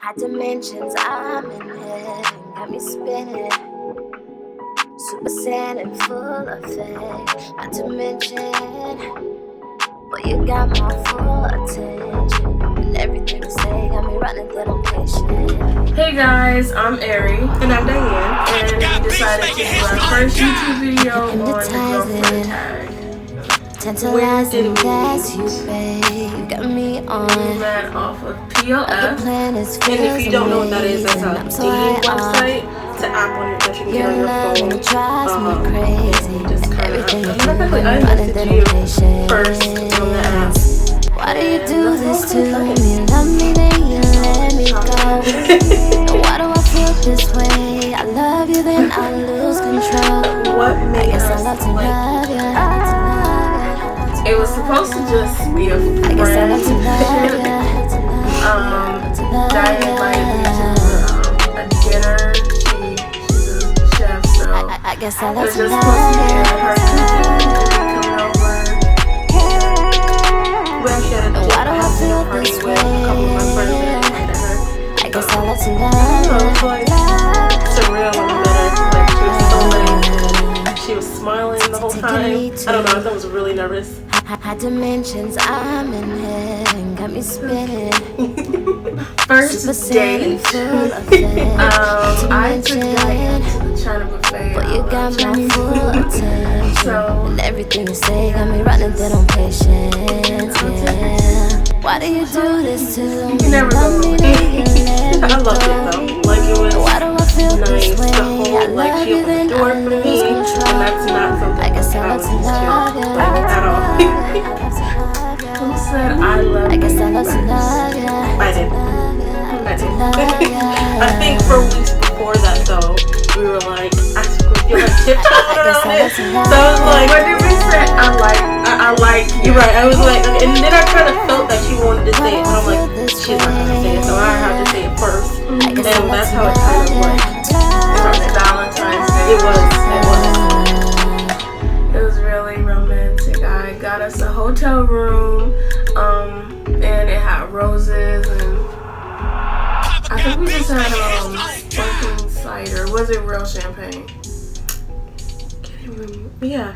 High dimensions, I'm in heaven, got me spinning. Super sailing, full of faith. Not to mention, but you got my full attention. And everything you say got me running through them patience. Hey guys, I'm Aire. And I'm Diane. And we decided to do our first YouTube video on the girlfriend tag. Tantalizing, that's you, babe. You got me on. We met off of PLF. And if you don't know what that is, that's a dating website. It's an app on that you can get on your phone. Just kind of, I messaged you first on the app. why do you do this to me? Love me, then you let me go. Why do I feel this way? I love you, then I lose control. What made Guess I us love to love you. It was supposed to just be a I guess I love to friend. love you. Diane invited me to a dinner. She's a chef, so I guess I it love was to just supposed to be her coming over. We actually had a Why do I feel party this with a couple of my friends way? that invited her. I guess I love to So love it was like surreal when we met her. Like she was so nice. She was smiling the whole time. I don't know, I thought I was really nervous. High dimensions, I'm in heaven, got me spinning. First date. I took Diane to the China buffet. But you got my full attention. So And everything you say got me running through them patience. Yeah. Why do you do this to me? You never Love go. me, then you let me I loved go. it though. Like it was Why do I feel nice this way? to I hold, like love she you, opened then the door I for lose me, control. and that's not something I guess I I love was to used love to, you. like at all. who said I love I guess you I love to first? love you. I didn't. I think for weeks before that though, we were like, I feel like tiptoeing around it. So I was like, What did we say? I like you. you're right. I was like, and then I kind of felt that she wanted to say it, but I'm like, she's not gonna say it, so I have to say it first. And that's how it kind of like From Valentine's Day. It was really romantic. I got us a hotel room, and it had roses, and I think we just had sparkling cider. Was it real champagne? Yeah.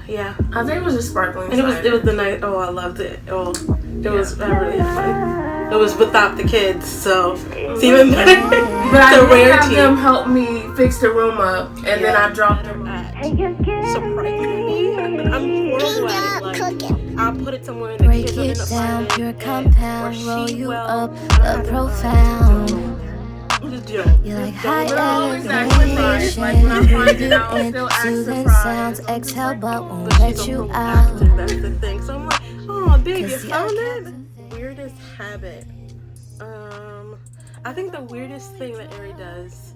I think it was just sparkling And cider. it was the night. Oh, I loved it. Oh, it was really fun. It was without the kids, so it's even better. But I The did have rarity. them help me fix the room up, and then I dropped them. Surprisingly, I'm horrible at it. Like, I'll put it somewhere in the Break kids are in it the down, apartment, pure or compound, she roll you will. up, I don't have the to know. profound. Just do it. You like Just high don't always know. act surprised. Like when I find it out, elevation, still act soothing surprised. sounds, exhale but won't But let she's you a out. proactive, that's the thing. So I'm like, oh, babe, you 'Cause found it? Weirdest habit. I think the weirdest thing that Aire does,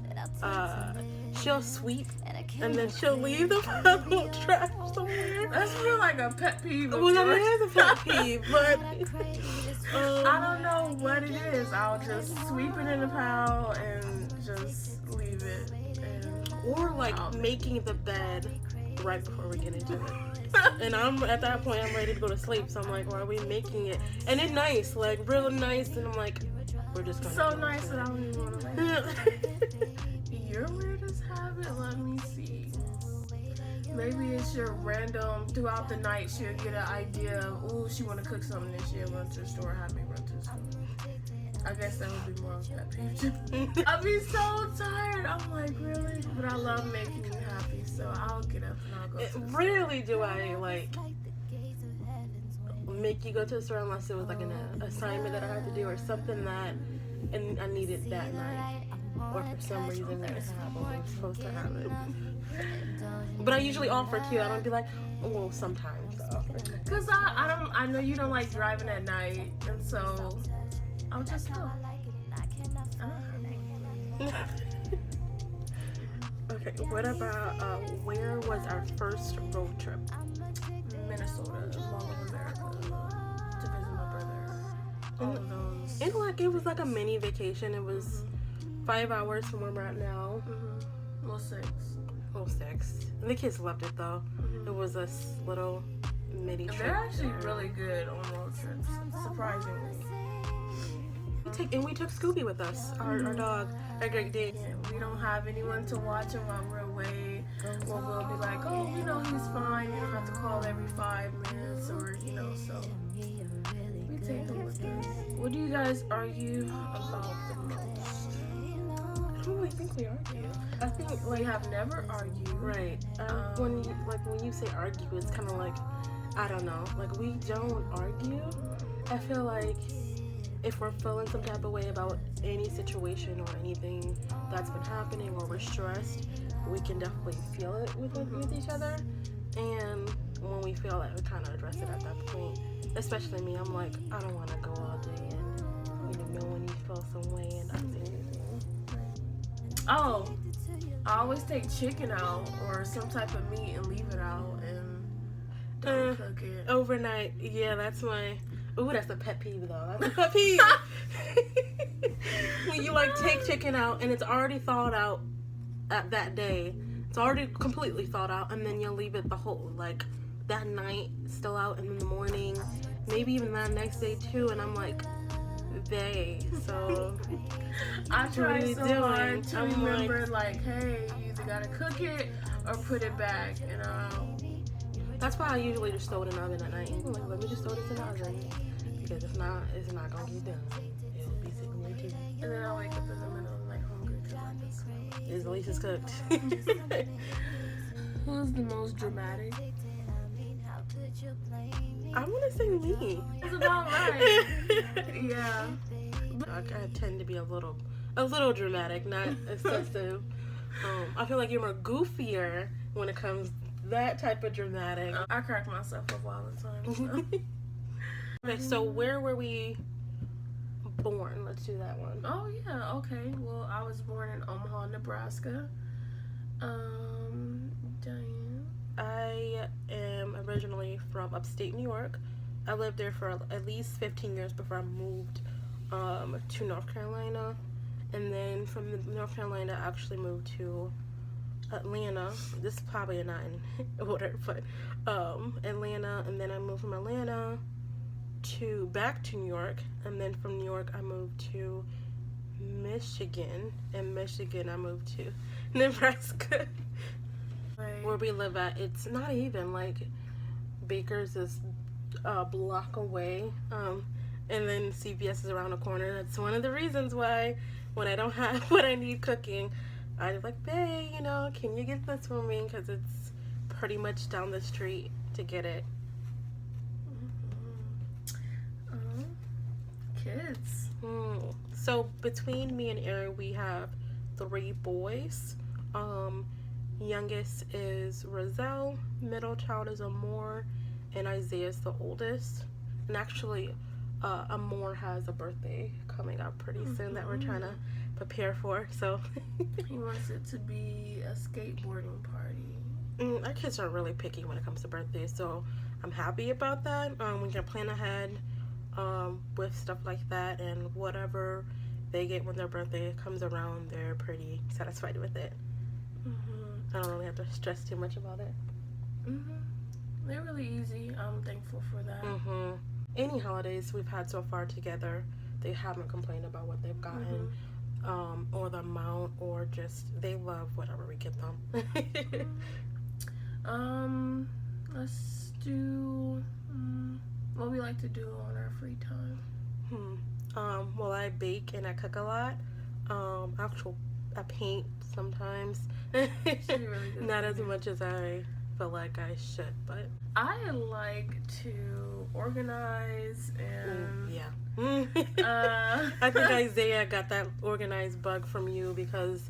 she'll sweep and then she'll leave the pile of trash somewhere. That's real like a pet peeve. of Well, I yours. mean, it's a pet peeve, but I don't know what it is. I'll just sweep it in the pile and just leave it. And or like making the bed right before we get into it. And I'm at that point, I'm ready to go to sleep. So I'm like, why are we making it? And it's nice, like real nice. And I'm like, we're just gonna. so do it. nice that I don't even want to make your weirdest habit. Let me see. Maybe it's your random throughout the night. She'll get an idea of, ooh, she want to cook something this year. Run to the store, have me run to the store. I guess that would be more of that page. I'd be so tired. I'm like, really? But I love making you happy, so I'll get up and I'll go. To the store. Rarely do I like make you go to the store unless it was like an assignment that I had to do or something that and I needed that night, or for some reason that happened. I was supposed to have it. But I usually offer too. I don't be like, oh, well, sometimes I offer. Cause I know you don't like driving at night, and so I'll just go. Okay, what about where was our first road trip? Minnesota, Mall of America, to visit my brother. All of those. And like it was like a mini vacation. It was 5 hours from where we're at now. Well, 6. Oh, 6. And the kids loved it though. It was a little mini trip. They're actually really good on road trips, surprisingly. We took Scooby with us, our dog, our Great Dane. And we don't have anyone to watch him while we're away. Or we'll be like, oh, you know, he's fine. You don't have to call every 5 minutes, or you know. So we take him with us. What do you guys argue about the most? I don't really think we argue. I think We have never argued. right. When you say argue, it's kind of like, I don't know. Like, we don't argue. I feel like if we're feeling some type of way about any situation or anything that's been happening, or we're stressed, we can definitely feel it with each other. And when we feel it, we kind of address it at that point. Especially me, I'm like, I don't want to go all day and you know when you feel some way and not say anything. Oh, I always take chicken out or some type of meat and leave it out and don't cook it. Overnight, yeah, that's my. Ooh, that's a pet peeve though. That's a pet peeve. When you like take chicken out and it's already thawed out at that day, it's already completely thawed out, and then you leave it the whole like that night still out, and in the morning, maybe even that next day too. And I'm like, so I try you so doing? hard to I'm remember like, hey, you either gotta cook it or put it back, and that's why I usually just throw it in the oven at night. I'm like, let me just throw this in the oven, because if not, it's not gonna get done. It'll be sitting there too. and then I wake up in the middle of like hungry because I just cooked. At least it's cooked. Who's the most dramatic? I want to say me. That's about right. Yeah. I tend to be a little dramatic, not excessive. I feel like you're more goofier when it comes to that type of dramatic. I crack myself up all the time. So. Okay, so where were we born? Let's do that one. Oh yeah, okay. Well, I was born in Omaha, Nebraska. Diane. I am originally from upstate New York. I lived there for at least 15 years before I moved to North Carolina. And then from North Carolina, I actually moved to Atlanta. This is probably not in order, but Atlanta. And then I moved from Atlanta back to New York. And then from New York, I moved to Michigan. And Michigan, I moved to Nebraska. Right. Where we live at, it's not even like Baker's is a block away, and then CVS is around the corner. That's one of the reasons why when I don't have what I need cooking, I'm like, babe, you know, can you get this for me? Because it's pretty much down the street to get it. Kids. So between me and Erin, we have 3 boys. Youngest is Roselle, middle child is Amor, and Isaiah is the oldest. And actually, Amor has a birthday coming up pretty soon that we're trying to prepare for. So He wants it to be a skateboarding party. Our kids are really picky when it comes to birthdays, so I'm happy about that. We can plan ahead with stuff like that, and whatever they get when their birthday comes around, they're pretty satisfied with it. I don't really have to stress too much about it. They're really easy. I'm thankful for that. Any holidays we've had so far together, they haven't complained about what they've gotten, or the amount, or just they love whatever we get them. Let's do what we like to do on our free time. Well, I bake and I cook a lot. I paint sometimes. Really Not as much as I feel like I should, but I like to organize and I think Isaiah got that organized bug from you because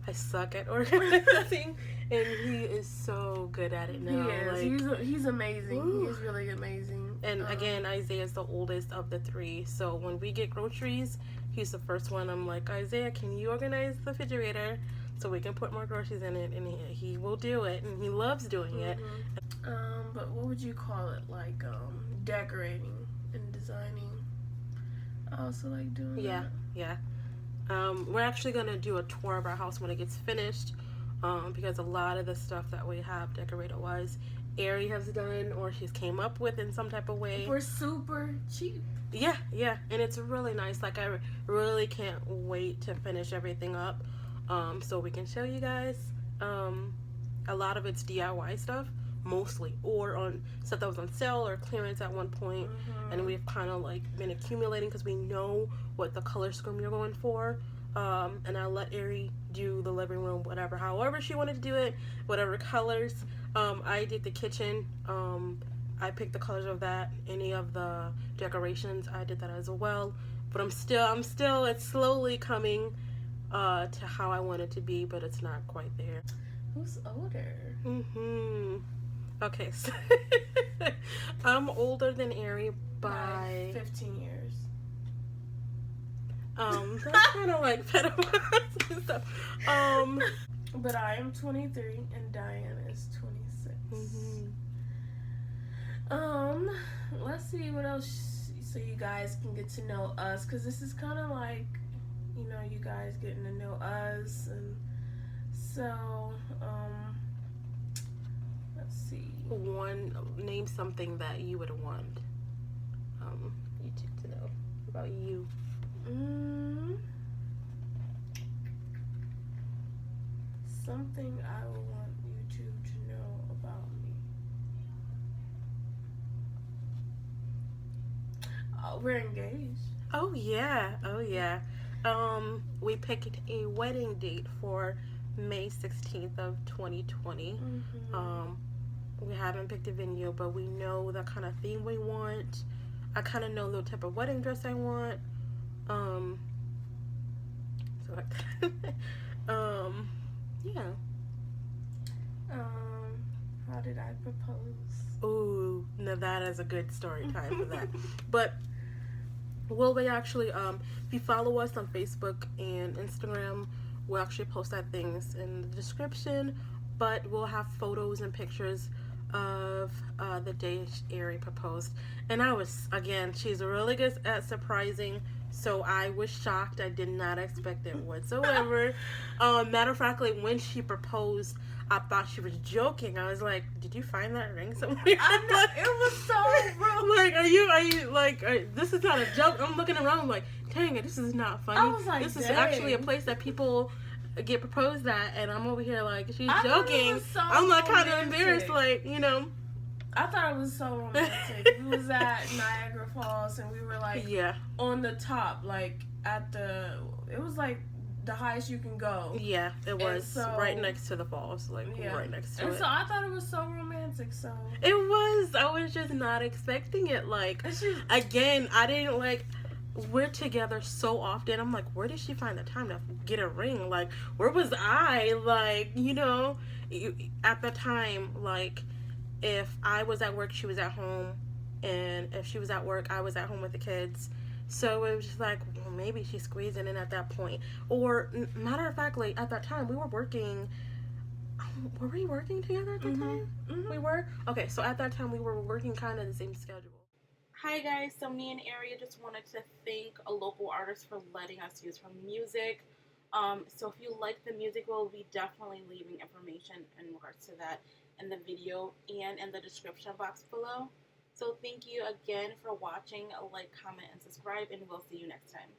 I suck at organizing, and he is so good at it now. He is. He's amazing. He's really amazing. And again, Isaiah's the oldest of the 3, so when we get groceries, he's the first one. I'm like, Isaiah, can you organize the refrigerator so we can put more groceries in it? And he will do it, and he loves doing it. But what would you call it? Like decorating and designing. I also like doing that. Yeah. We're actually gonna do a tour of our house when it gets finished, because a lot of the stuff that we have decorated wise Aire has done or she's came up with in some type of way. For super cheap. Yeah, and it's really nice. Like, I really can't wait to finish everything up, so we can show you guys. A lot of it's DIY stuff, mostly, or on stuff that was on sale or clearance at one point, and we've kind of like been accumulating because we know what the color scheme you're going for. And I let Aire do the living room, whatever, however she wanted to do it, whatever colors. I did the kitchen. I picked the colors of that. Any of the decorations, I did that as well. But I'm still, it's slowly coming to how I want it to be, but it's not quite there. Who's older? Okay, so I'm older than Aire by 15 years. That's kind of like pedophiles and stuff. But I am 23 and Diane is 26. Let's see what else, so you guys can get to know us, because this is kind of like, you know, you guys getting to know us. And so let's see, name something that you would want YouTube to know about you. Something I would want YouTube to know about me. We're engaged. Oh yeah. We picked a wedding date for May 16th of 2020. We haven't picked a venue, but we know the kind of theme we want. I kind of know the type of wedding dress I want. Yeah. How did I propose? Ooh, now that is a good story time for that. But will we actually, if you follow us on Facebook and Instagram, we'll actually post that things in the description, but we'll have photos and pictures of the day Aire proposed. And I was, again, she's really good at surprising, so I was shocked. I did not expect it whatsoever. Matter of fact, like, when she proposed, I thought she was joking. I was like, did you find that ring somewhere? I know, it was so rude. Like, are you like, this is not a joke. I'm looking around, I'm like, dang it, this is not funny. I was like, this dang. is actually a place that people get proposed at, and I'm over here like, she's I joking. so I'm like kind of romantic. embarrassed, like, you know. I thought it was so romantic. We was at Niagara Falls and we were like on the top, like at it was like the highest you can go. Yeah, it was right next to the falls, like right next to it. And so I thought it was so romantic. So it was. I was just not expecting it. Like, again, I didn't like. We're together so often. I'm like, where did she find the time to get a ring? Like, where was I? Like, you know, at the time, like, if I was at work, she was at home, and if she was at work, I was at home with the kids. So it was just like, well, maybe she's squeezing in at that point. Or, matter of fact, like, at that time, we were working. Were we working together at the time? We were? Okay, so at that time, we were working kind of the same schedule. Hi guys, so me and Aire just wanted to thank a local artist for letting us use her music. So if you like the music, we'll be definitely leaving information in regards to that in the video and in the description box below. So thank you again for watching. Like, comment, and subscribe, and we'll see you next time.